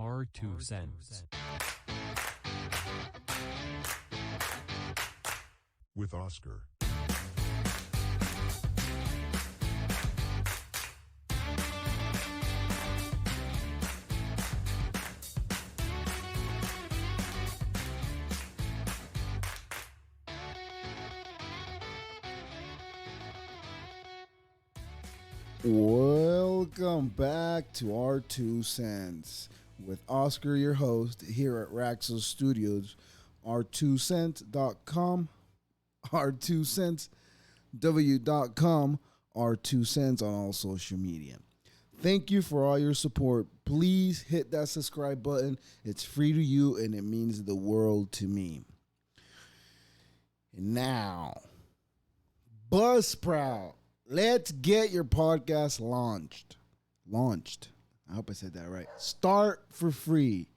Our two cents. With Oscar. Welcome back to Our Two Cents with Oscar, your host, here at Raxel Studios, r2cents.com, r2centsw.com, r2cents on all social media. Thank you for all your support. Please hit that subscribe button. It's free to you and it means the world to me. And now, Buzzsprout. Let's get your podcast launched. I hope I said that right. Start for free.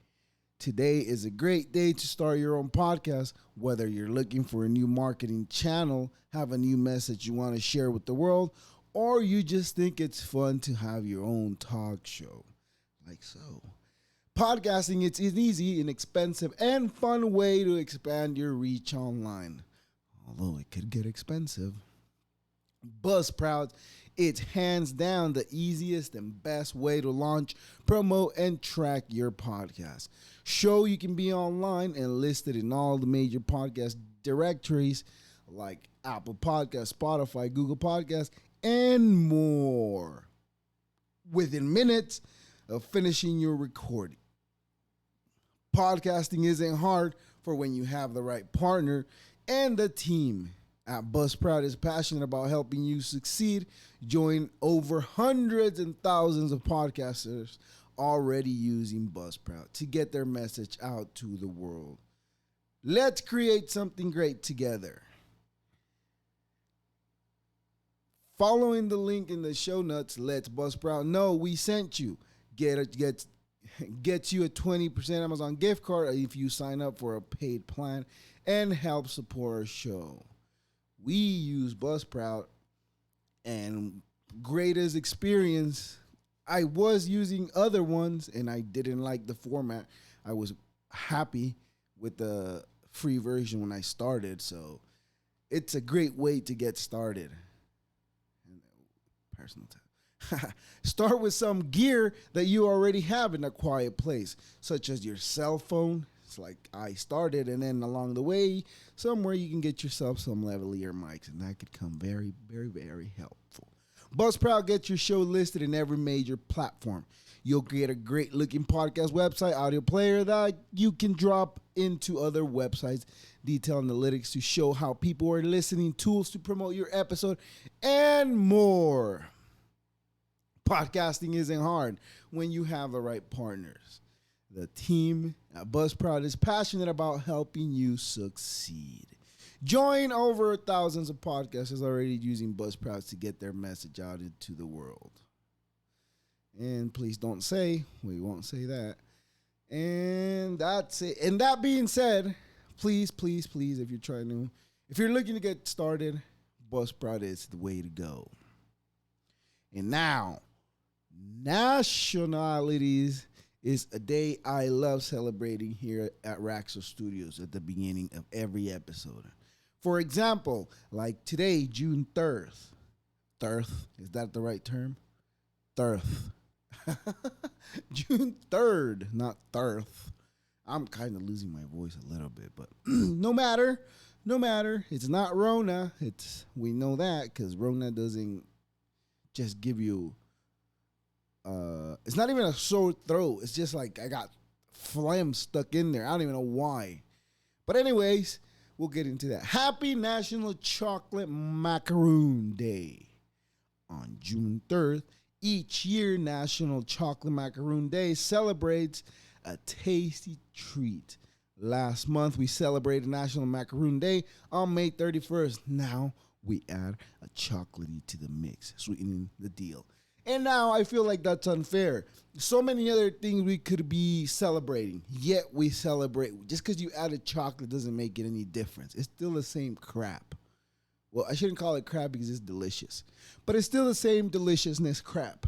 Today is a great day to start your own podcast, whether you're looking for a new marketing channel, have a new message you want to share with the world, or you just think it's fun to have your own talk show, like so. Podcasting, it's an easy, inexpensive, and fun way to expand your reach online, although it could get expensive. Buzzsprout, it's hands down the easiest and best way to launch, promote, and track your podcast. Show you can be online and listed in all the major podcast directories like Apple Podcasts, Spotify, Google Podcasts, and more within minutes of finishing your recording. Podcasting isn't hard for when you have the right partner, and the team at Buzzsprout is passionate about helping you succeed. Join over hundreds and thousands of podcasters already using Buzzsprout to get their message out to the world. Let's create something great together. Following the link in the show notes lets Buzzsprout know we sent you. Gets you a 20% Amazon gift card if you sign up for a paid plan and help support our show. We use Buzzsprout, and greatest experience. I was using other ones, and I didn't like the format. I was happy with the free version when I started, so it's a great way to get started. Personal time. Start with some gear that you already have in a quiet place, such as your cell phone. It's like I started, and then along the way, somewhere you can get yourself some lavalier mics, and that could come very, very, very helpful. Buzzsprout gets your show listed in every major platform. You'll get a great looking podcast website, audio player that you can drop into other websites, detailed analytics to show how people are listening, tools to promote your episode, and more. Podcasting isn't hard when you have the right partners. The team at Buzzsprout is passionate about helping you succeed. Join over thousands of podcasters already using Buzzsprout to get their message out into the world. And please don't say, we won't say that. And that's it. And that being said, please, if you're looking to get started, Buzzsprout is the way to go. And now, nationalities is a day I love celebrating here at Raxel Studios at the beginning of every episode. For example, like today, June 3rd. Is that the right term? June 3rd, not 3rd. I'm kind of losing my voice a little bit, but no matter. It's not Rona. We know that because Rona doesn't just give you it's not even a sore throat. It's just like I got phlegm stuck in there. I don't even know why. But anyways, we'll get into that. Happy National Chocolate Macaroon Day. On June 3rd, each year, National Chocolate Macaroon Day celebrates a tasty treat. Last month, we celebrated National Macaroon Day on May 31st. Now, we add a chocolatey to the mix, sweetening the deal. And now I feel like that's unfair. So many other things we could be celebrating, yet we celebrate. Just because you added chocolate doesn't make it any difference. It's still the same crap. Well, I shouldn't call it crap because it's delicious. But it's still the same deliciousness crap.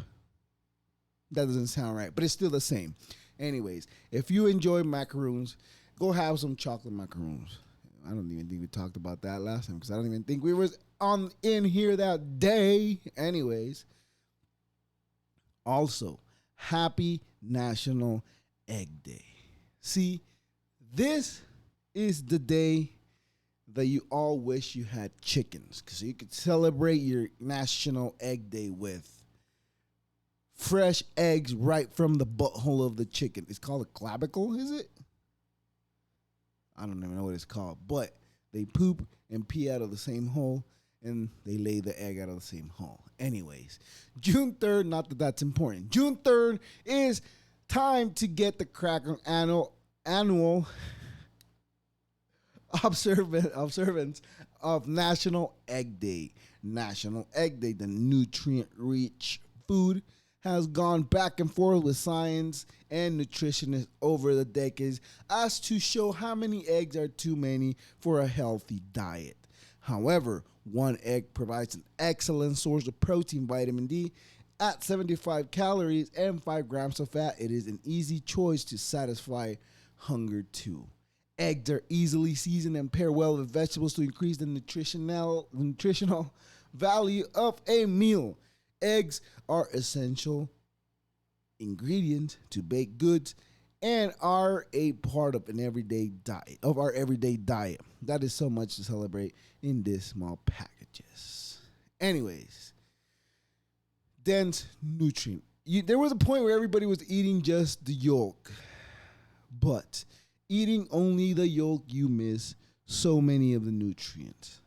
That doesn't sound right, but it's still the same. Anyways, if you enjoy macaroons, go have some chocolate macaroons. I don't even think we talked about that last time because I don't even think we was on in here that day. Anyways, also, happy National Egg Day. See, this is the day that you all wish you had chickens because you could celebrate your National Egg Day with fresh eggs right from the butthole of the chicken. It's called a clavicle, is it? I don't even know what it's called, but they poop and pee out of the same hole and they lay the egg out of the same hole. Anyways, June 3rd, not that that's important. June 3rd is time to get the crack on annual observance of National Egg Day. National Egg Day, the nutrient-rich food, has gone back and forth with science and nutritionists over the decades as to show how many eggs are too many for a healthy diet. However, one egg provides an excellent source of protein, vitamin D, at 75 calories and 5 grams of fat. It is an easy choice to satisfy hunger too. Eggs are easily seasoned and pair well with vegetables to increase the nutritional value of a meal. Eggs are essential ingredients to baked goods and are a part of our everyday diet. That is so much to celebrate in these small packages. Anyways, dense nutrient. There was a point where everybody was eating just the yolk, but eating only the yolk, you miss so many of the nutrients.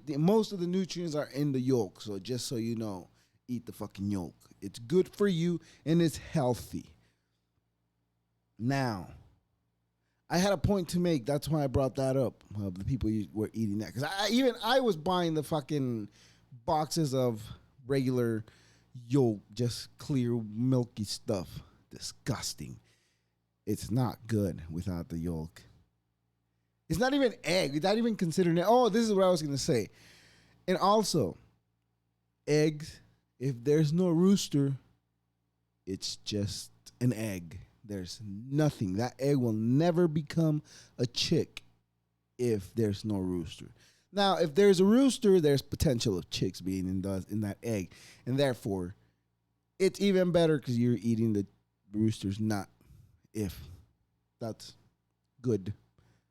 Most of the nutrients are in the yolk, so just so you know, eat the fucking yolk. It's good for you and it's healthy. Now, I had a point to make. That's why I brought that up. Of the people were eating that, because I was buying the fucking boxes of regular yolk, just clear milky stuff. Disgusting. It's not good without the yolk. It's not even egg. It's not even considered egg. Oh, this is what I was going to say. And also, eggs, if there's no rooster, it's just an egg. There's nothing. That egg will never become a chick if there's no rooster. Now, if there's a rooster, there's potential of chicks being in that egg. And therefore, it's even better because you're eating the rooster's nut. If that's good,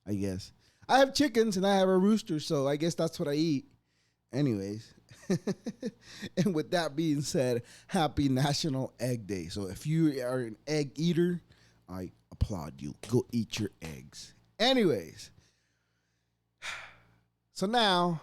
I guess. I have chickens and I have a rooster, so I guess that's what I eat. Anyways. And with that being said, happy National Egg Day. So if you are an egg eater, I applaud you. Go eat your eggs. Anyways. So now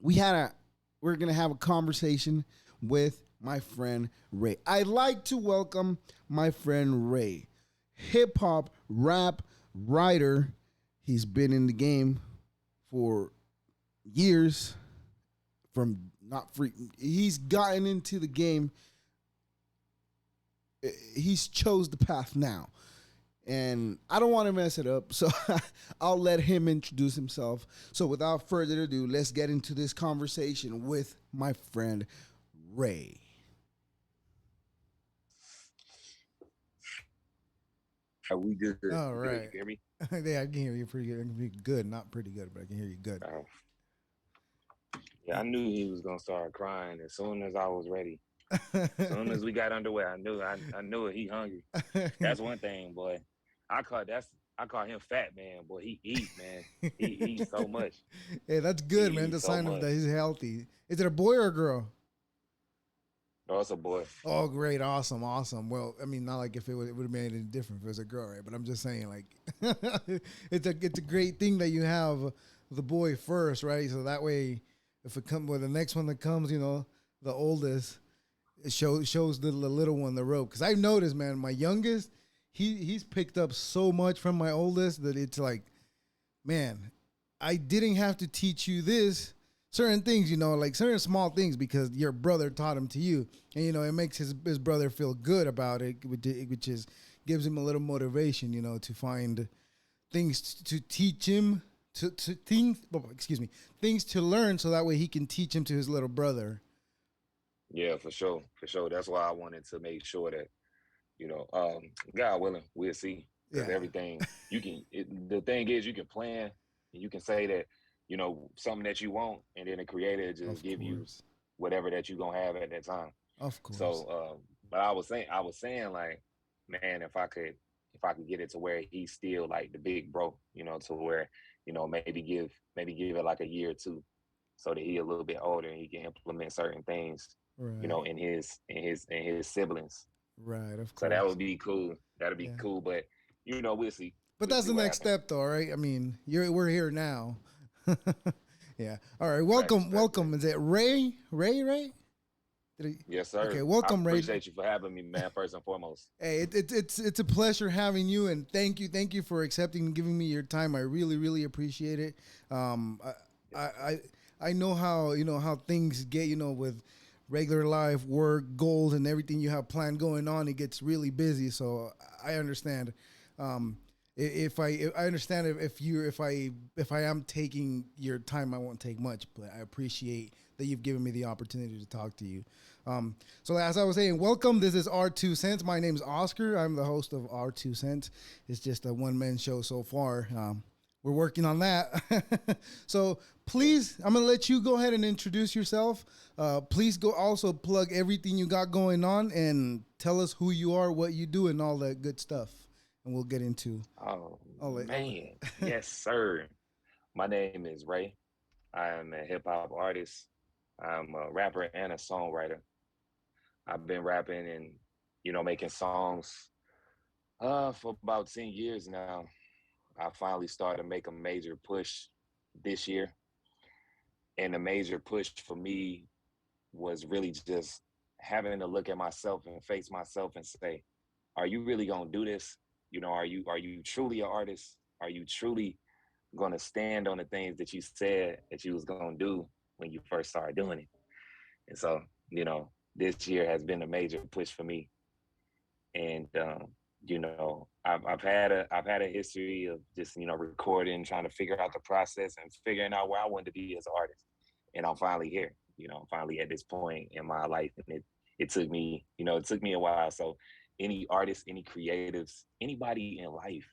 we're going to have a conversation with my friend Ray. I'd like to welcome my friend Ray, hip hop rap writer. He's been in the game for years. He's gotten into the game. He's chose the path now. And I don't want to mess it up, so I'll let him introduce himself. So without further ado, let's get into this conversation with my friend Ray. Are we good? All Good. right. You hear me? Yeah, I can hear you pretty good. I can hear you good, not pretty good, but I can hear you good. Yeah, I knew he was gonna start crying as soon as I was ready. As soon as we got underway, I knew it. He hungry. That's one thing, boy. I call that's I call him fat man, boy. He eat, man. He eats so much. Hey, that's He good, man. The eats so sign of much. that he's healthy. Is it a boy or a girl? Oh, it's a boy. Oh, great, awesome, awesome. Well, I mean, not like if it would have made any difference if it was a girl, right? But I'm just saying, like, it's a great thing that you have the boy first, right? So that way, if it comes with the next one that comes, the oldest, it shows the little one the rope. Because I've noticed, man, my youngest, he's picked up so much from my oldest that it's like, man, I didn't have to teach you this. Certain things, like certain small things, because your brother taught him to you, and it makes his brother feel good about it, which is gives him a little motivation, to find things to teach him to things. Things to learn, so that way he can teach him to his little brother. Yeah, for sure. That's why I wanted to make sure that you know, God willing, we'll see. Because Yeah, everything the thing is, you can plan and you can say that, something that you want, and then the creator just of give you course, whatever that you're gonna have at that time. of course. So, but I was saying like, man, if I could get it to where he's still like the big bro, to where, maybe give it like a year or two, so that he a little bit older and he can implement certain things, Right, in his siblings. right, of So that course. would be cool. That'd be Yeah. cool. But we'll see. But We'll that's see the what next happens. step, though, right? I mean, we're here now. Yeah. All right. Facts, Welcome, facts, welcome. facts. Is it Ray? Ray, Ray? Yes, Okay. sir. I Welcome, Ray. appreciate you for having me, man. First and foremost. Hey, it's a pleasure having you, and thank you for accepting and giving me your time. I really appreciate it. Um, I Yes, sir. I I know how how things get with regular life, work, goals, and everything you have planned going on. It gets really busy, so I understand. Um, if I understand if I am taking your time, I won't take much, but I appreciate that you've given me the opportunity to talk to you. So as I was saying, welcome. This is R2 Cents. My name is Oscar. I'm the host of R2 Cents. It's just a one man show so far. We're working on that. So Yeah. please, I'm gonna let you go ahead and introduce yourself. Please go also plug everything you got going on and tell us who you are, what you do, and all that good stuff. And we'll get into Oh all man. that. Yes, sir. My name is Ray. I am a hip hop artist. I'm a rapper and a songwriter. I've been rapping and making songs for about 10 years now. I finally started to make a major push this year. And the major push for me was really just having to look at myself and face myself and say, are you really gonna do this? Are you truly an artist? Are you truly gonna stand on the things that you said that you was gonna do when you first started doing it? And so, this year has been a major push for me. And I've had a history of just recording, trying to figure out the process and figuring out where I wanted to be as an artist. And I'm finally here. I'm finally at this point in my life, and it took me a while. So any artists, any creatives, anybody in life,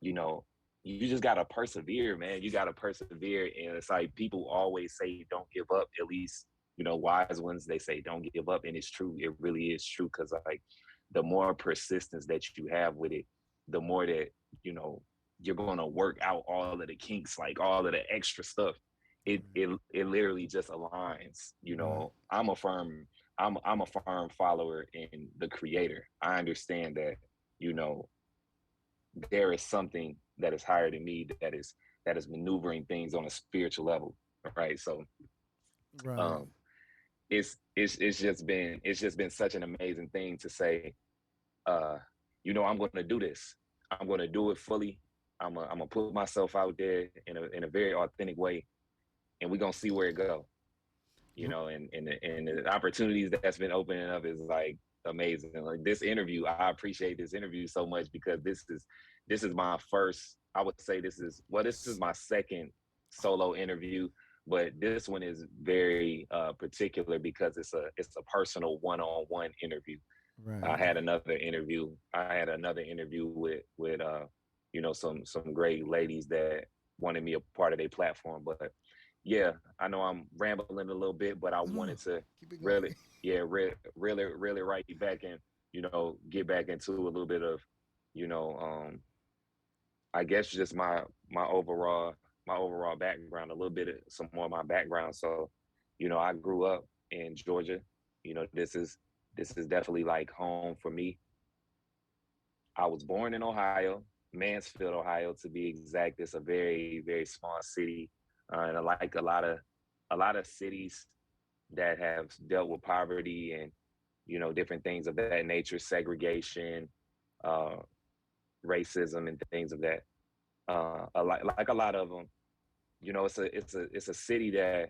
you know, you just gotta persevere, man. You gotta persevere, and it's like people always say, "Don't give up." At least wise ones, they say, "Don't give up," and it's true. It really is true, because like the more persistence that you have with it, the more that you know you're gonna work out all of the kinks, like all of the extra stuff. It literally just aligns. Right. I'm a firm follower in the creator. I understand that you know there is something that is higher than me, that is maneuvering things on a spiritual level, right? So Right. um it's just been such an amazing thing to say, uh, I'm going to do this. I'm going to do it fully. I'm gonna put myself out there in a very authentic way, and we're gonna see where it go. And the opportunities that's been opening up is like amazing. Like this interview, I appreciate this interview so much, because this is my first. I would say this is my second solo interview, but this one is very particular because it's a personal one-on-one interview. I Right. had another interview. I had another interview with some great ladies that wanted me a part of their platform. But yeah, I know I'm rambling a little bit, but I No, no. wanted to Keep it really, going. yeah, really write back and get back into a little bit of, you know, um, I guess just my overall background, a little bit of some more of my background. So, I grew up in Georgia. This is definitely like home for me. I was born in Ohio, Mansfield, Ohio, to be exact. It's a very, very small city, and I like a lot of cities that have dealt with poverty and different things of that nature, segregation, uh, racism, and things of that. Like a lot of them, it's a city that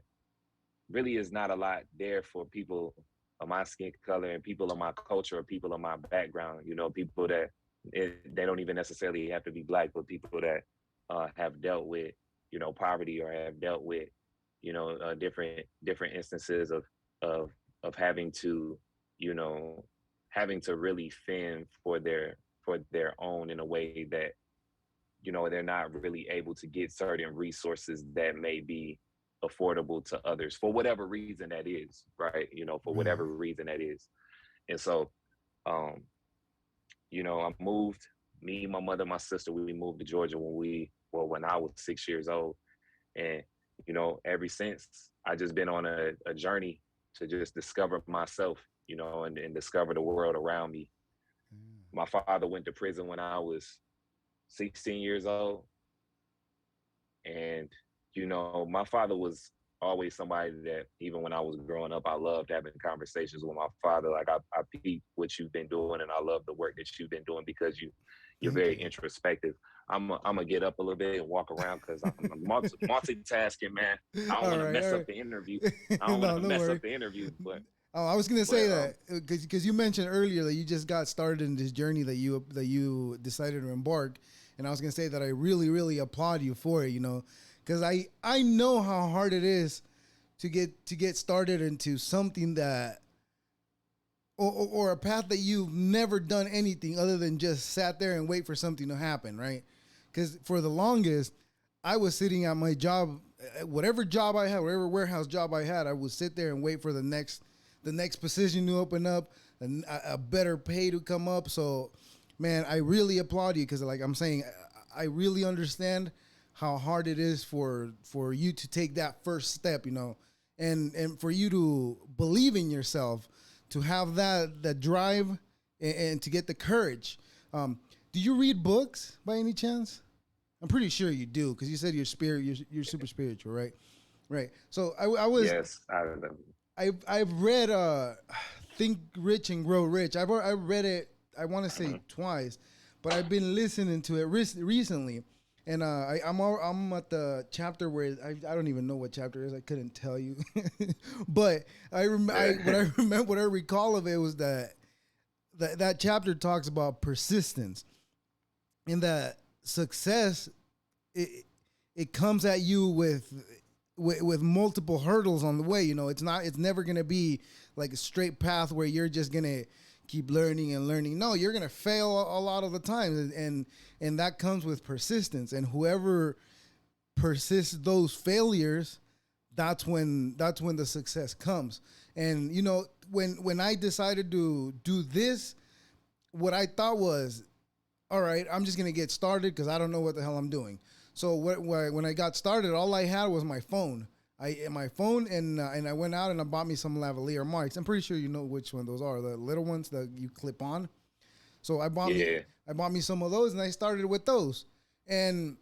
really is not a lot there for people of my skin color and people of my culture or people of my background. People that they don't even necessarily have to be black, but people that have dealt with poverty, or have dealt with different instances of of having to you know having to really fend for their own in a way that, you know, they're not really able to get certain resources that may be affordable to others for whatever reason that is, right? You know, for Right. whatever reason that is. And so, um, you know, I moved, me, my mother, my sister, we moved to Georgia when I was 6 years old. And, you know, ever since I just been on a journey to just discover myself, you know, and discover the world around me. My father went to prison when I was 16 years old. And, you know, my father was always somebody that even when I was growing up, I loved having conversations with my father. Like I peep what you've been doing and I love the work that you've been doing because you're Thank very you. introspective. I'm gonna get up a little bit and walk around because I'm multitasking, man. I don't All want to right, mess all up right. the interview. I don't want No, to no mess up worry. the interview, Oh, I was gonna say but that because you mentioned earlier that you just got started in this journey that you decided to embark, and I was gonna say that I really applaud you for it. You know, because I know how hard it is to get started into something that or a path that you've never done anything other than just sat there and wait for something to happen, right? Because for the longest, I was sitting at my job, whatever job I had, whatever warehouse job I had, I would sit there and wait for the next position to open up, a better pay to come up. So, man, I really applaud you because, like I'm saying, I really understand how hard it is for you to take that first step, you know, and for you to believe in yourself, to have that drive, and to get the courage. Do you read books by any chance? I'm pretty sure you do because you said you're super spiritual, right? Right. So yes, I've read Think Rich and Grow Rich. I read it. I want to say mhm. twice, but I've been listening to it recently, and I'm at the chapter where I don't even know what chapter it is. I couldn't tell you, but Yeah. what I recall of it was that chapter talks about persistence, and that success it it comes at you with multiple hurdles on the way. You know, it's never gonna be like a straight path where you're just gonna keep learning and learning. No, you're gonna fail a lot of the time, and that comes with persistence. And whoever persists those failures, that's when the success comes. And you know, when I decided to do this, what I thought was, all right, I'm just gonna get started because I don't know what the hell I'm doing. So when I got started, all I had was my phone. My phone, and I went out and I bought me some lavalier mics. I'm pretty sure you know which one those are, the little ones that you clip on. So Yeah. I bought me some of those, and I started with those. And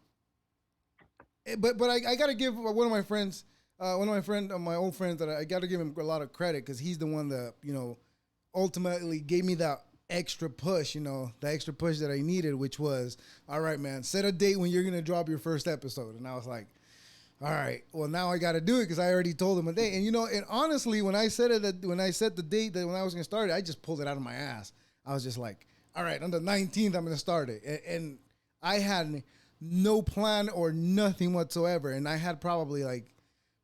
but I got to give one of my friend, my old friends, that I got to give him a lot of credit because he's the one that, you know, ultimately gave me that extra push, you know, the extra push that I needed, which was, all right, man, set a date when you're gonna drop your first episode. And I was like, all right, well, now I got to do it because I already told him a date. And you know, and honestly, when I set the date that when I was gonna start it, I just pulled it out of my ass. I was just like, all right, on the 19th, I'm gonna start it, and I had no plan or nothing whatsoever, and I had probably like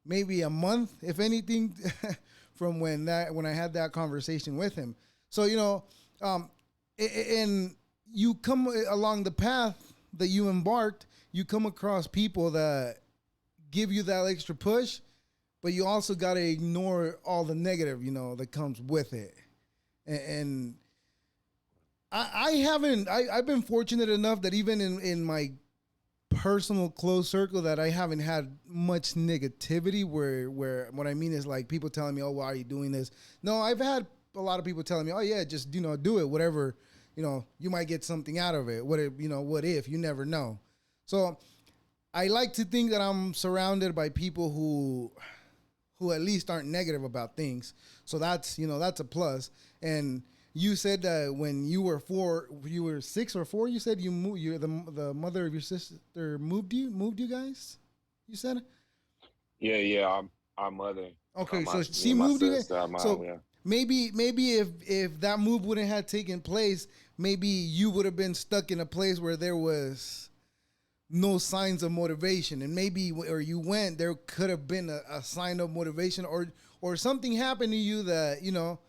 maybe a month, if anything, from when I had that conversation with him. So you know, um, and you come along the path that you embarked, you come across people that give you that extra push, but you also got to ignore all the negative, you know, that comes with it. And I haven't. I've been fortunate enough that even in my personal close circle that I haven't had much negativity where what I mean is like people telling me, oh, why are you doing this? No, I've had a lot of people telling me, oh yeah, just, you know, do it, whatever, you know, you might get something out of it. What if, you know, what if, you never know. So I like to think that I'm surrounded by people who at least aren't negative about things. So that's, you know, that's a plus. And you said that when you were 6 or 4. You said you moved. You the mother of your sister moved you guys. You said Yeah. Our mother, okay. my So me she and my moved you guys. sister, our mom, So yeah. maybe if that move wouldn't have taken place, maybe you would have been stuck in a place where there was no signs of motivation, and maybe where you went there could have been a sign of motivation, or something happened to you that, you know,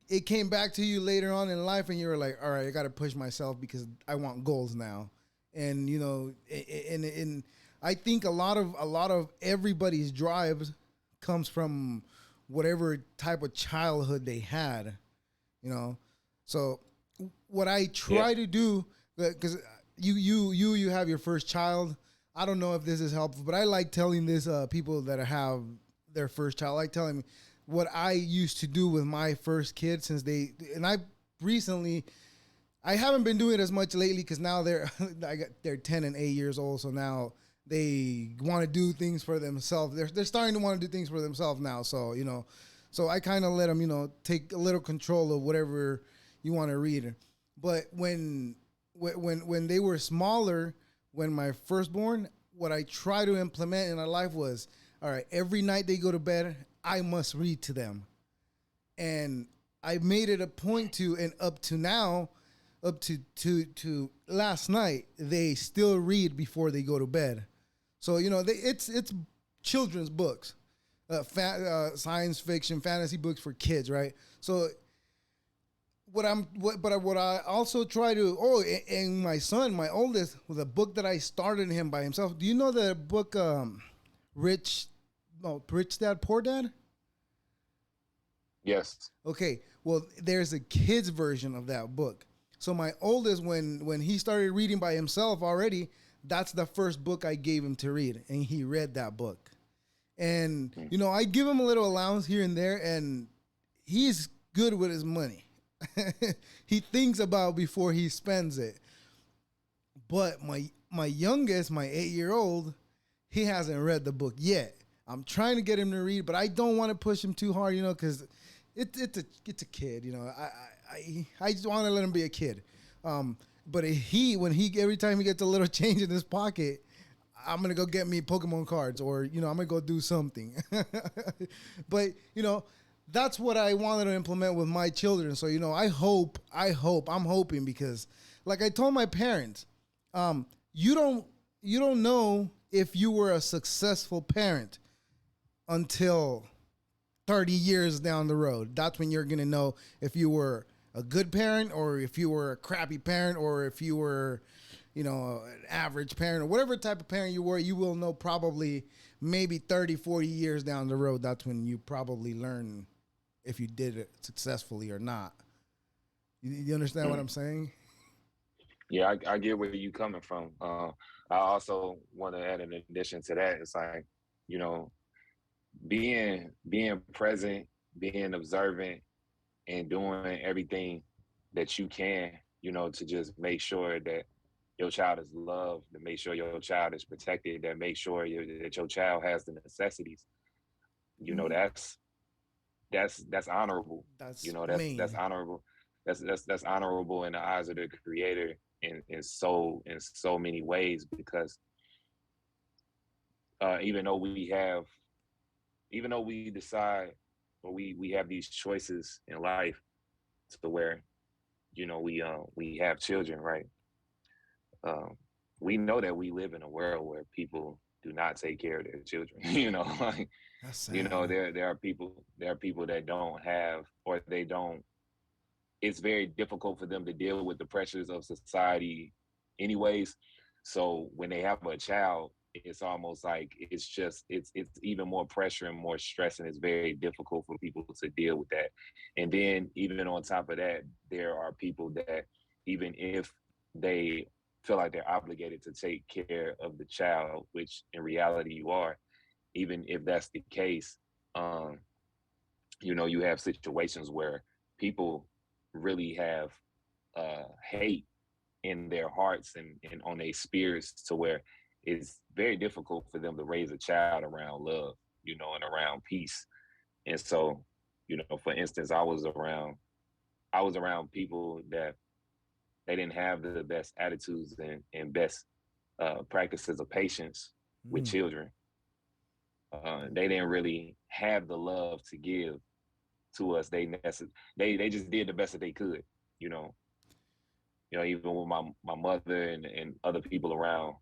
it came back to you later on in life, and you were like, all right, I got to push myself because I want goals now. And you know, and I think a lot of everybody's drives comes from whatever type of childhood they had, you know. So what I Yeah. try to do, because you have your first child. I don't know if this is helpful, but I like telling this people that have their first child. I like telling what I used to do with my first kid since they and I recently. I haven't been doing it as much lately because now they're 10 and 8 years old. So now they want to do things for themselves. They're starting to want to do things for themselves now. So you know, so I kind of let them take a little control of whatever you want to read. But when they were smaller, when my firstborn, what I try to implement in our life was, all right, every night they go to bed, I must read to them, and I made it a point to, and up to now, up to last night, they still read before they go to bed. So it's children's books, science fiction, fantasy books for kids, right? So what I also try to and my son, my oldest, with a book that I started him by himself. Do you know the book Rich Rich Dad Poor Dad? Yes. Okay, well, there's a kid's version of that book. So my oldest, when he started reading by himself already, that's the first book I gave him to read, and he read that book. And Mm. I give him a little allowance here and there, and he's good with his money. He thinks about before he spends it. But my youngest, my 8 year old, he hasn't read the book yet. I'm trying to get him to read, but I don't want to push him too hard, because it's a kid, I just want to let him be a kid. But when he every time he gets a little change in his pocket, I'm gonna go get me Pokemon cards, or I'm gonna go do something. But that's what I wanted to implement with my children. So I'm hoping, because like I told my parents, you don't know if you were a successful parent until 30 years down the road. That's when you're going to know if you were a good parent, or if you were a crappy parent, or if you were, an average parent, or whatever type of parent you were. You will know probably maybe 30, 40 years down the road. That's when you probably learn if you did it successfully or not. You understand what Mm. I'm saying? Yeah, I get where you coming from. I also want to add an addition to that. It's like, you know, being present, being observant, and doing everything that you can, to just make sure that your child is loved, to make sure your child is protected, that make sure that your child has the necessities. Mm, That's honorable. that's That's main. honorable. That's honorable in the eyes of the Creator in so many ways, because even though we decide, or we have these choices in life, to where we have children, right? um, we know that we live in a world where people do not take care of their children. Like, That's sad. there are people that don't have, or they don't. It's very difficult for them to deal with the pressures of society, anyways. So when they have a child, it's almost like it's even more pressure and more stress, and it's very difficult for people to deal with that. And then even on top of that, there are people that, even if they feel like they're obligated to take care of the child, which in reality you are, even if that's the case, um, you have situations where people really have hate in their hearts, and on their spirits, to where it's very difficult for them to raise a child around love, and around peace. And so, for instance, I was around people that they didn't have the best attitudes and best practices of patience with Mm. children. They didn't really have the love to give to us. They just did the best that they could. You know, even with my mother and other people around,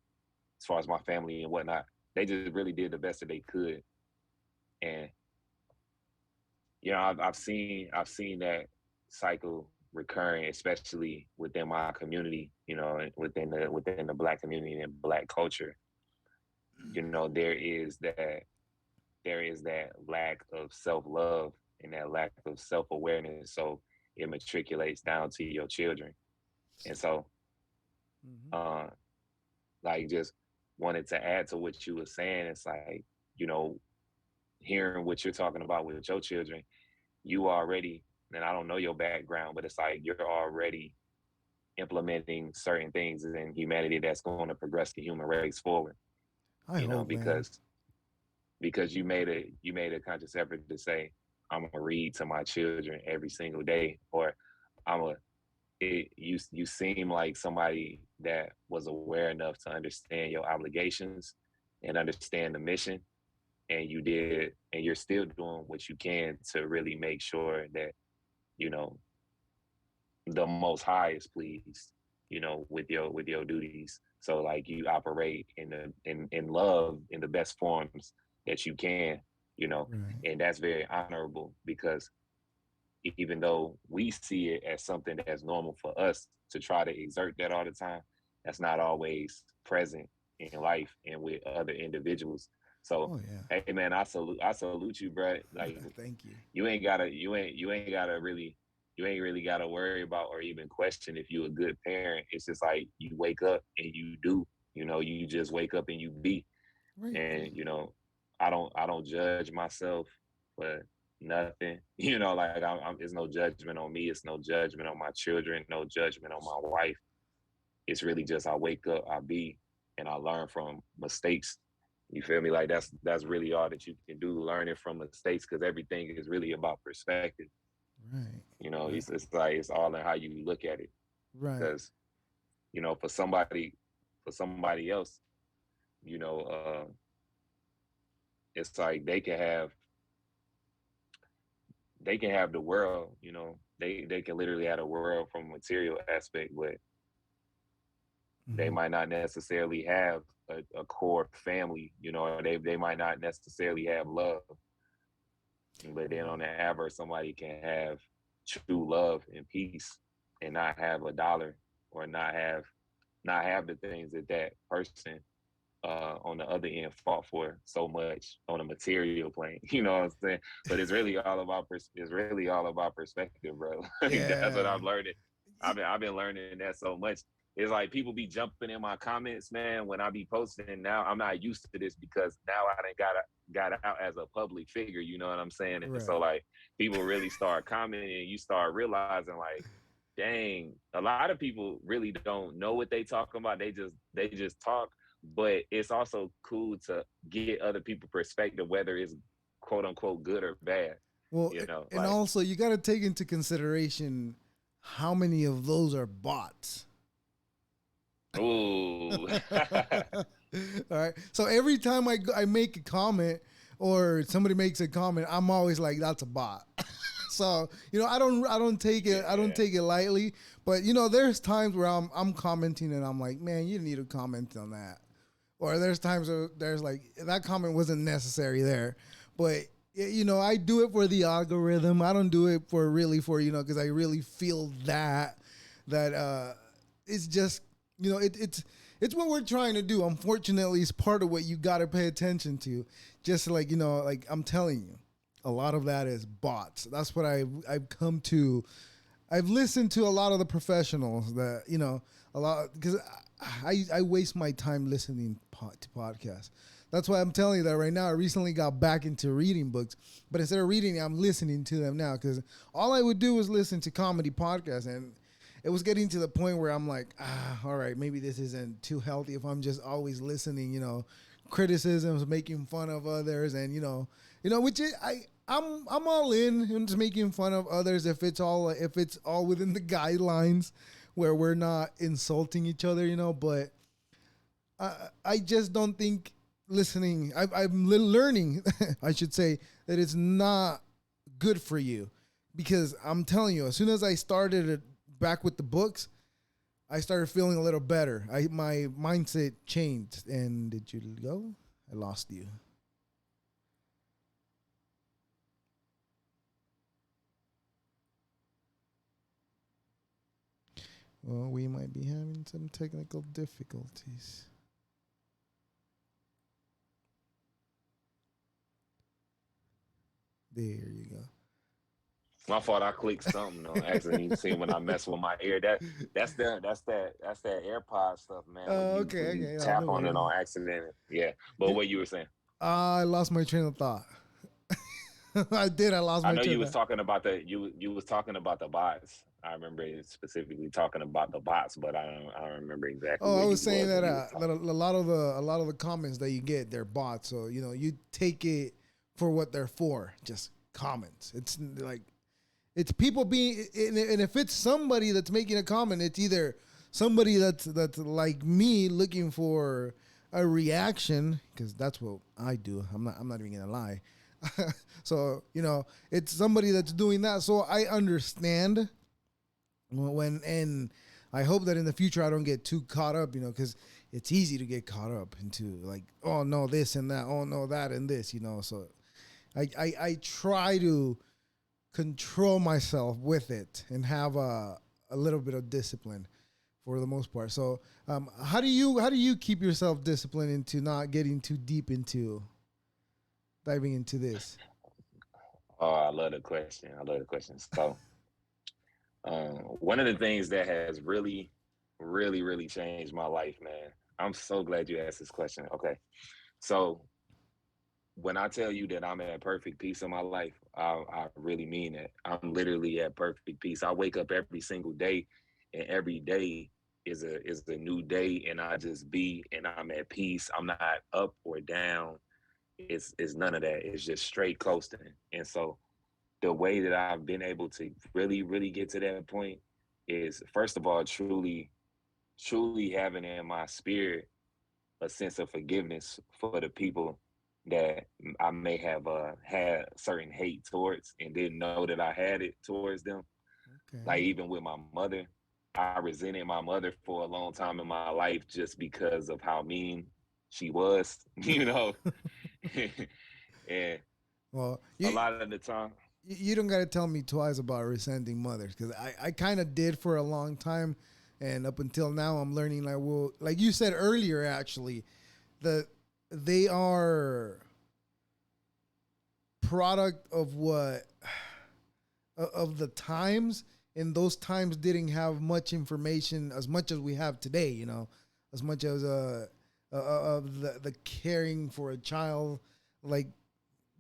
as far as my family and whatnot, they just really did the best that they could. And I've seen that. cycle recurring, especially within my community, and within the black community and black culture. There is that lack of self-love and that lack of self-awareness. So it matriculates down to your children. And so Mm-hmm. uh like just wanted to add to what you were saying. It's like, you know, hearing what you're talking about with your children, you already, and I don't know your background, but it's like you're already implementing certain things in humanity that's going to progress the human race forward. I hope, man. Because you made a conscious effort to say, I'm gonna read to my children every single day, or I'm a you seem like somebody that was aware enough to understand your obligations and understand the mission, and you're still doing what you can to really make sure that you know the most high is pleased, with your duties. So like you operate in love in the best forms that you can, Right. and that's very honorable, because even though we see it as something that's normal for us to try to exert that all the time, that's not always present in life and with other individuals. So, Oh yeah. hey man, I salute you, bro. Like Thank you. you ain't really gotta worry about or even question if you're a good parent. It's just like you wake up and you do. You just wake up and you be. Right. And I don't judge myself for nothing. Like it's no judgment on me. It's no judgment on my children. No judgment on my wife. It's really just I wake up, I be, and I learn from mistakes. You feel me? Like that's really all that you can do, learning from mistakes, because everything is really about perspective. Right. Right. It's like it's all in how you look at it. Right. Because for somebody else, you know, it's like they can have the world. They can literally have the world from a material aspect, but they Mm-hmm. might not necessarily have a core family. Or they might not necessarily have love. But then on the adverse, somebody can have true love and peace and not have a dollar, or not have the things that person on the other end fought for so much on a material plane. You know what I'm saying? But it's really all about perspective, bro. Like, that's what Yeah. I've learned. I've been learning that so much. It's like people be jumping in my comments, man, when I be posting. Now I'm not used to this, because now I done got out as a public figure. You know what I'm saying? And so Right. like people really start commenting, and you start realizing like, dang, a lot of people really don't know what they talking about. They just talk. But it's also cool to get other people perspective, whether it's quote unquote good or bad. Well, and Like, also you got to take into consideration how many of those are bots. ooh. All right. So every time I make a comment or somebody makes a comment, I'm always like, that's a bot. So I don't take it Yeah. lightly. But there's times where I'm commenting and I'm like, man, you need to comment on that. Or there's times where there's like that comment wasn't necessary there, but I do it for the algorithm. I don't do it for really for because I really feel that it's just it's what we're trying to do. Unfortunately, it's part of what you got to pay attention to. Just like like I'm telling you, a lot of that is bots. That's what I've come to. I've listened to a lot of the professionals that a lot because I waste my time listening to podcasts. That's why I'm telling you that right now. I recently got back into reading books, but instead of reading, I'm listening to them now because all I would do was listen to comedy podcasts, and it was getting to the point where I'm like, all right, maybe this isn't too healthy if I'm just always listening, criticisms, making fun of others, and which I'm all in into making fun of others if it's all within the guidelines where we're not insulting each other, but I just don't think listening. I'm learning, I should say, that it's not good for you because I'm telling you, as soon as I started it back with the books, I started feeling a little better. My mindset changed. And did you go? I lost you. Well, we might be having some technical difficulties. There you go. My fault. I clicked something on accident. You see when I mess with my ear. That's that AirPod stuff, man. When you Okay, when you okay. tap No on it worries. on accident. Yeah. But what you were saying? I lost my train of thought. I did. I lost I my know train you of was thought. talking about you was talking about the bots. I remember specifically talking about the bots, but I don't remember exactly Oh, where I you was saying was that when you was that talking. a lot of the comments that you get, they're bots. So you take it for what they're for, just comments. It's like it's people being, and if it's somebody that's making a comment, it's either somebody that's like me looking for a reaction, because that's what I do. I'm not even gonna lie. So it's somebody that's doing that. So I understand when, and I hope that in the future I don't get too caught up, because it's easy to get caught up into like, oh no, this and that, oh no, that and this. So I try to control myself with it and have a little bit of discipline for the most part. So how do you keep yourself disciplined into not getting too deep into diving into this? Oh, I love the question. I love the question. So, one of the things that has really, really, really changed my life, man. I'm so glad you asked this question. Okay, so when I tell you that I'm at perfect peace in my life, I really mean it. I'm literally at perfect peace. I wake up every single day, and every day is a new day, and I just be and I'm at peace. I'm not up or down. It's none of that. It's just straight coasting. And so the way that I've been able to really, really get to that point is first of all, truly having in my spirit a sense of forgiveness for the people that I may have had certain hate towards and didn't know that I had it towards them. Like Okay. even with my mother, I resented my mother for a long time in my life just because of how mean she was, and Well, a you lot of the time, you don't got to tell me twice about resenting mothers, because I kind of did for a long time, and up until now I'm learning, like, well, like you said earlier, actually, that they are product of what, of the times, and those times didn't have much information as much as we have today, as much as of the caring for a child, like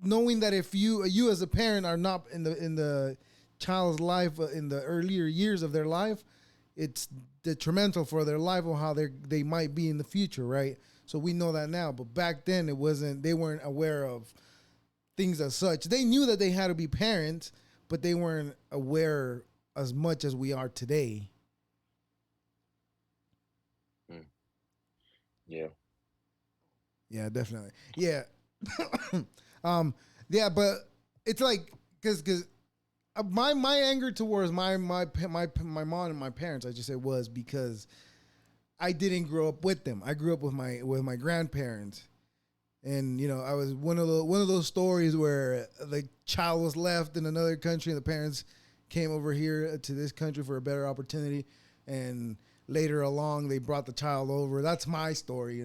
knowing that if you as a parent are not in the child's life, in the earlier years of their life, it's detrimental for their life or how they might be in the future, right? So we know that now, but back then it wasn't. They weren't aware of things as such. They knew that they had to be parents, but they weren't aware as much as we are today. mm, yeah, Yeah, definitely. Yeah, um, yeah, but it's like because my anger towards my mom and my parents, I just said, was because I didn't grow up with them. I grew up with my grandparents, and I was one of those stories where the child was left in another country and the parents came over here to this country for a better opportunity, and later along they brought the child over. That's my story.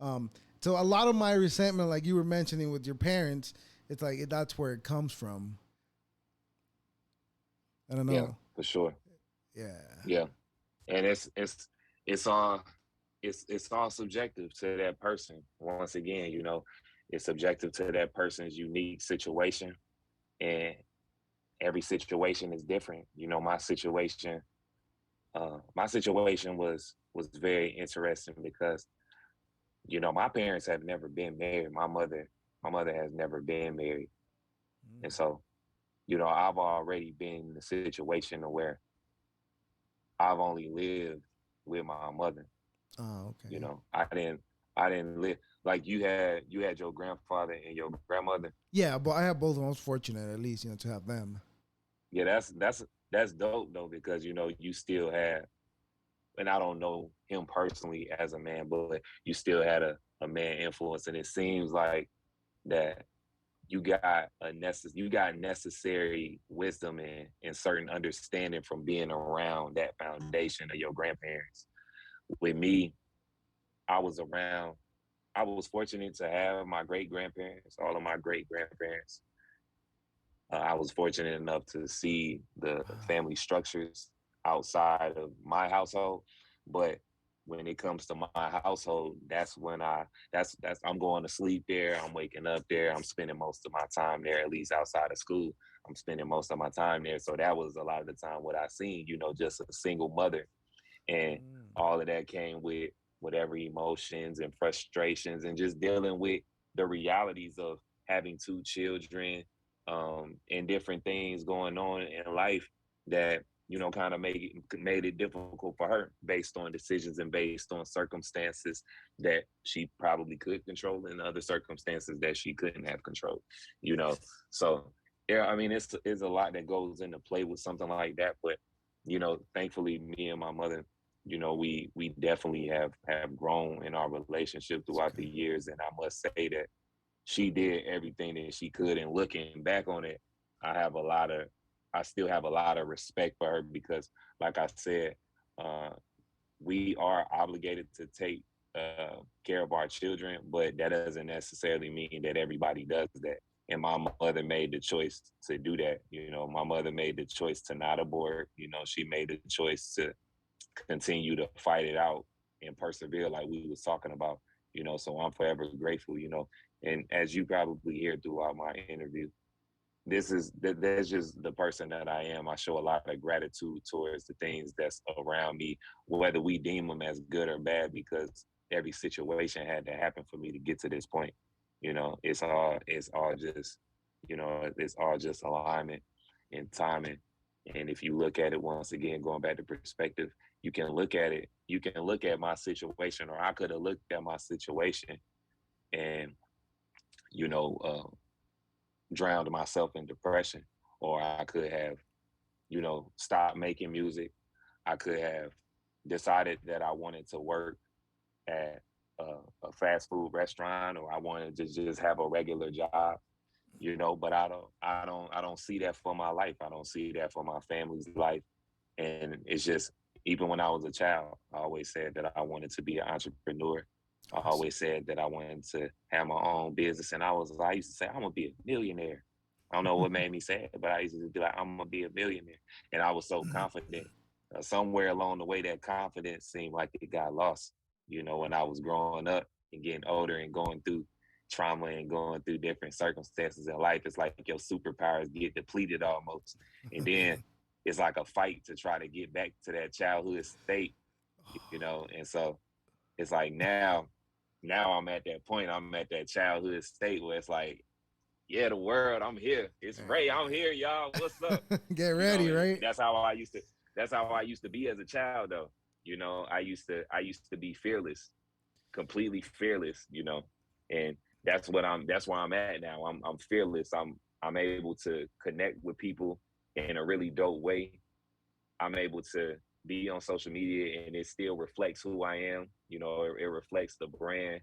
Um, so a lot of my resentment, like you were mentioning with your parents, it's like that's where it comes from. I don't yeah, know. for sure. Yeah. Yeah, and it's all it's all subjective to that person. Once again, it's subjective to that person's unique situation, and every situation is different. My situation was very interesting because my parents have never been married. My mother has never been married, and so I've already been in a situation where I've only lived with my mother. Oh, okay. I didn't live like you had your grandfather and your grandmother. Yeah, but I have both of them. I was fortunate, at least, to have them. Yeah, that's dope though, because you still had, and I don't know him personally as a man, but you still had a man influence, and it seems like that you got necessary wisdom and certain understanding from being around that foundation of your grandparents. With me, I was around. I was fortunate to have my great grandparents, all of my great grandparents. I was fortunate enough to see the family structures outside of my household, but when it comes to my household, that's I'm going to sleep there. I'm waking up there. I'm spending most of my time there, at least outside of school. I'm spending most of my time there. So that was a lot of the time what I seen, just a single mother, and Mm. all of that came with whatever emotions and frustrations and just dealing with the realities of having two children, and different things going on in life that kind of made it difficult for her based on decisions and based on circumstances that she probably could control and other circumstances that she couldn't have control. you know so yeah, I mean, it's a lot that goes into play with something like that, but thankfully me and my mother, we definitely have grown in our relationship It's throughout the good. years, and I must say that she did everything that she could. And looking back on it, I have a lot of, I still have a lot of respect for her because, like I said, uh, we are obligated to take care of our children, but that doesn't necessarily mean that everybody does that. And my mother made the choice to do that. My mother made the choice to not abort. She made the choice to continue to fight it out and persevere, like we was talking about. So I'm forever grateful. And as you probably hear throughout my interview, that's just the person that I am. I show a lot of gratitude towards the things that's around me, whether we deem them as good or bad, because every situation had to happen for me to get to this point. It's all just alignment and timing. And if you look at it, once again, going back to perspective, you can look at my situation, or I could have looked at my situation and you know uh, drowned myself in depression, or I could have stopped making music. I could have decided that I wanted to work at a fast food restaurant, or I wanted to just have a regular job. But I don't see that for my life. I don't see that for my family's life. And it's just, even when I was a child, I always said that I wanted to be an entrepreneur. I Awesome. always said that I wanted to have my own business. And I used to say, I'm gonna be a millionaire. I don't know what made me say it, but I used to be like, I'm gonna be a millionaire. And I was so confident. Somewhere along the way, that confidence seemed like it got lost. When I was growing up and getting older and going through trauma and going through different circumstances in life, it's like your superpowers get depleted almost. And then it's like a fight to try to get back to that childhood state, And so it's like now I'm at that point. I'm at that childhood state where it's like, yeah, the world, I'm here. It's Ray, I'm here, y'all. What's up? Get ready, And right? that's how I used to be as a child though. I used to be fearless, completely fearless, and that's where I'm at now. I'm fearless. I'm able to connect with people in a really dope way. I'm able to be on social media and it still reflects who I am. It reflects the brand.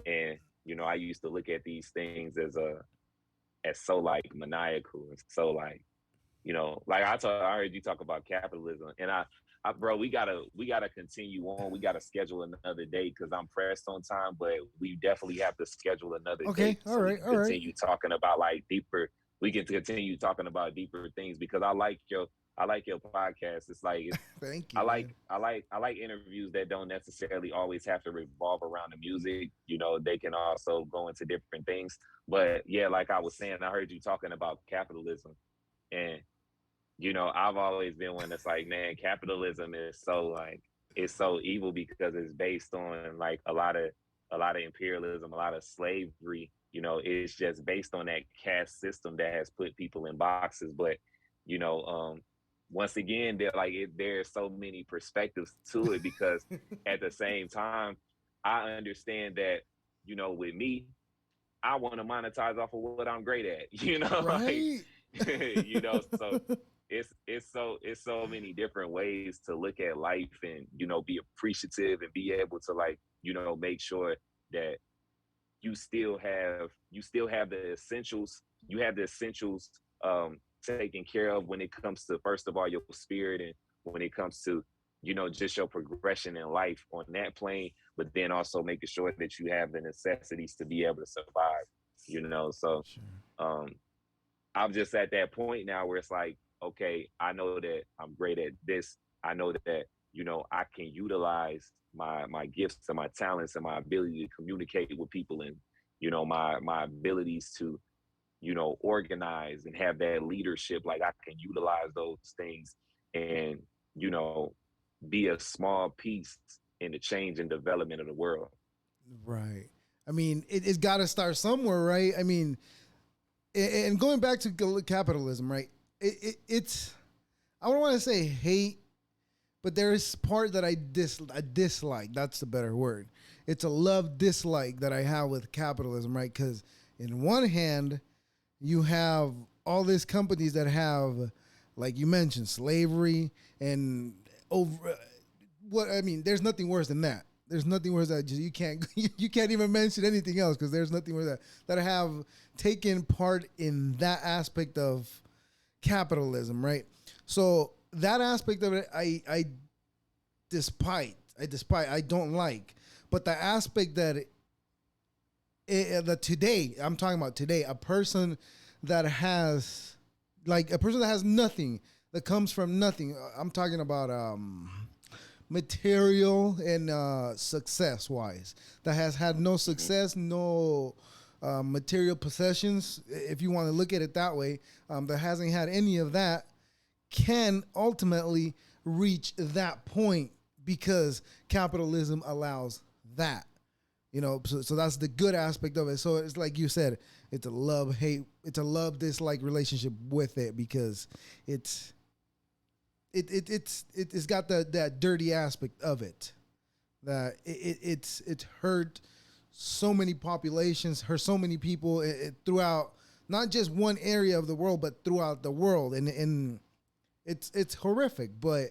And I used to look at these things as so like maniacal and so like, like I heard you talk about capitalism, and bro, we gotta continue on. We gotta schedule another date because I'm pressed on time, but we definitely have to schedule another date Okay. so All we right. can All right. continue talking about like deeper. We can continue talking about deeper things because I like your podcast. It's like Thank I you, like man. I like interviews that don't necessarily always have to revolve around the music. They can also go into different things. But yeah, like I was saying, I heard you talking about capitalism, and I've always been one that's like, man, capitalism is so like it's so evil because it's based on like a lot of imperialism, a lot of slavery. It's just based on that caste system that has put people in boxes. But you know, once again, there are so many perspectives to it because at the same time, I understand that with me, I want to monetize off of what I'm great at. Like Right. so it's so many different ways to look at life and be appreciative and be able to like make sure that you still have the essentials. You have the essentials taken care of when it comes to, first of all, your spirit, and when it comes to, just your progression in life on that plane, but then also making sure that you have the necessities to be able to survive. So Sure. um I'm just at that point now where it's like, okay, I know that I'm great at this. I know that, I can utilize my gifts and my talents and my ability to communicate with people, and, my abilities to, organize and have that leadership. Like, I can utilize those things and, you know, be a small piece in the change and development of the world. Right. I mean, it's got to start somewhere, right? I mean, and going back to capitalism, right? It's I don't want to say hate, but there is part that I dislike. That's the better word. It's a love dislike that I have with capitalism, right? Because in one hand, you have all these companies that have, like you mentioned, slavery and over. What I mean, there's nothing worse than that. There's nothing worse that just, you can't you can't even mention anything else because there's nothing worse that have taken part in that aspect of capitalism, right? So that aspect of it, I don't like, but the aspect that today I'm talking about today, a person that has a person that has nothing, that comes from nothing. I'm talking about material and success wise, that has had no Hmm. success, no material possessions, if you want to look at it that way, that hasn't had any of that, can ultimately reach that point because capitalism allows that. So that's the good aspect of it. So it's like you said, it's a love hate, it's a love dislike relationship with it because it's it's got that dirty aspect of it, that it's hurt so many populations, hurt so many people throughout not just one area of the world, but throughout the world, and it's horrific. But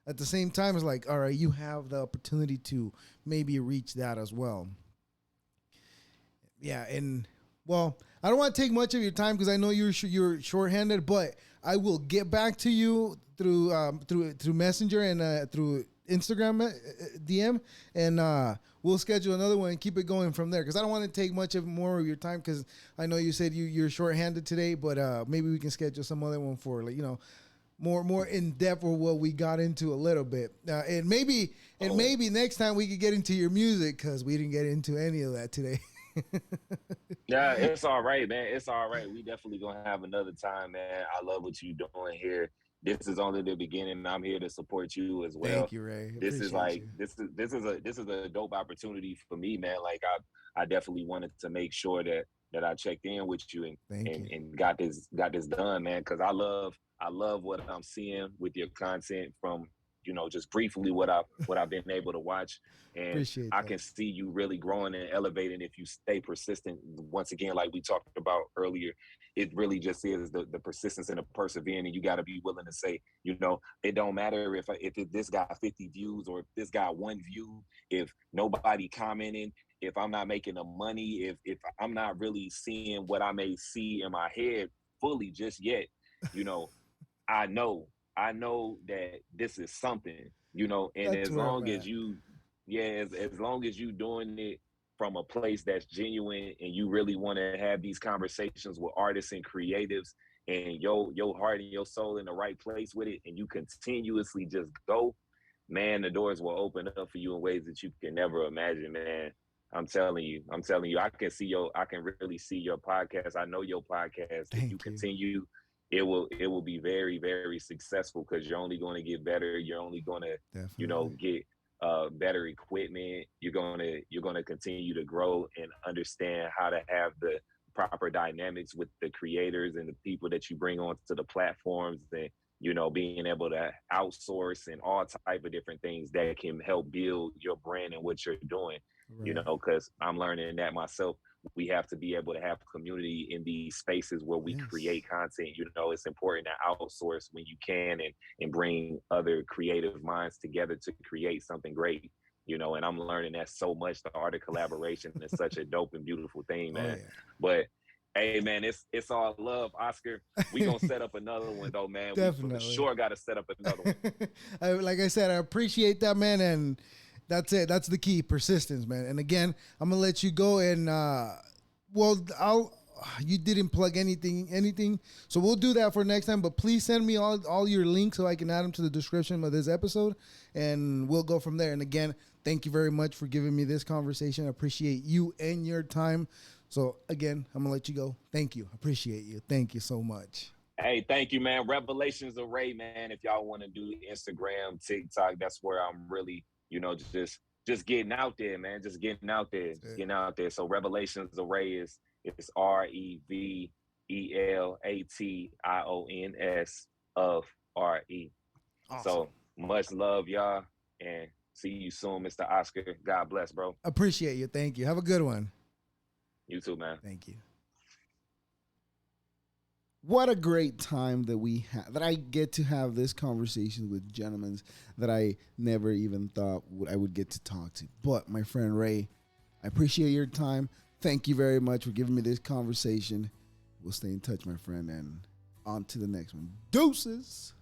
at the same time, it's like, all right, you have the opportunity to maybe reach that as well. Yeah, and well, I don't want to take much of your time because I know you're shorthanded, but I will get back to you through Messenger and through Instagram DM, and we'll schedule another one and keep it going from there. Because I don't want to take much of more of your time because I know you said you're shorthanded today, but maybe we can schedule some other one for more in depth of what we got into a little bit, and Oh, maybe next time we could get into your music because we didn't get into any of that today. yeah, it's all right, man. It's all right. We definitely gonna have another time, man. I love what you're doing here. This is only the beginning. I'm here to support you as well. Thank you, Ray. This is Appreciate like you. this is a dope opportunity for me, man. Like, I definitely wanted to make sure that I checked in with you, and Thank and you. and got this done, man. Because I love what I'm seeing with your content from, just briefly what I've been able to watch, and Appreciate I that. can see you really growing and elevating if you stay persistent. Once again, like we talked about earlier, it really just is the persistence and the persevering, and you got to be willing to say, it don't matter if this got 50 views or if this got one view, if nobody commenting, if I'm not making the money, if I'm not really seeing what I may see in my head fully just yet, you know, I know, I know that this is something, and That's as where I'm long as at. yeah, as long as you doing it from a place that's genuine, and you really want to have these conversations with artists and creatives, and your heart and your soul in the right place with it, and you continuously just go, man, the doors will open up for you in ways that you can never imagine, man. I'm telling you, I can really see your podcast. I know your podcast. If you Thank you. continue, it will be very, very successful, because you're only going to get better. You're only going to, Definitely. get better equipment. You're gonna continue to grow and understand how to have the proper dynamics with the creators and the people that you bring onto the platforms, and being able to outsource and all type of different things that can help build your brand and what you're doing. Right. Because I'm learning that myself. We have to be able to have community in these spaces where we Yes. create content. It's important to outsource when you can, and bring other creative minds together to create something great. and I'm learning that so much. The art of collaboration is such a dope and beautiful thing, Oh man. yeah. But hey, man, it's all love, Oscar. We gonna set up another one though, man. We for Definitely. sure got to set up another one. Like I said, I appreciate that, man, and that's it. That's the key, persistence, man. And again, I'm gonna let you go, and well, I'll. You didn't plug anything, so we'll do that for next time. But please send me all your links so I can add them to the description of this episode, and we'll go from there. And again, thank you very much for giving me this conversation. I appreciate you and your time. So again, I'm gonna let you go. Thank you. Appreciate you. Thank you so much. Hey, thank you, man. Revelations of Ray, man. If y'all want to do Instagram, TikTok, that's where I'm really, just getting out there, man. Just getting out there. Just getting out there. So Revelations of Ray is it's REVELATIONS of RE. Awesome. So much love, y'all, and see you soon, Mr. Oscar. God bless, bro. Appreciate you. Thank you. Have a good one. You too, man. Thank you. What a great time that I get to have this conversation with gentlemen that I never even thought I would get to talk to. But my friend Ray, I appreciate your time. Thank you very much for giving me this conversation. We'll stay in touch, my friend, and on to the next one. Deuces.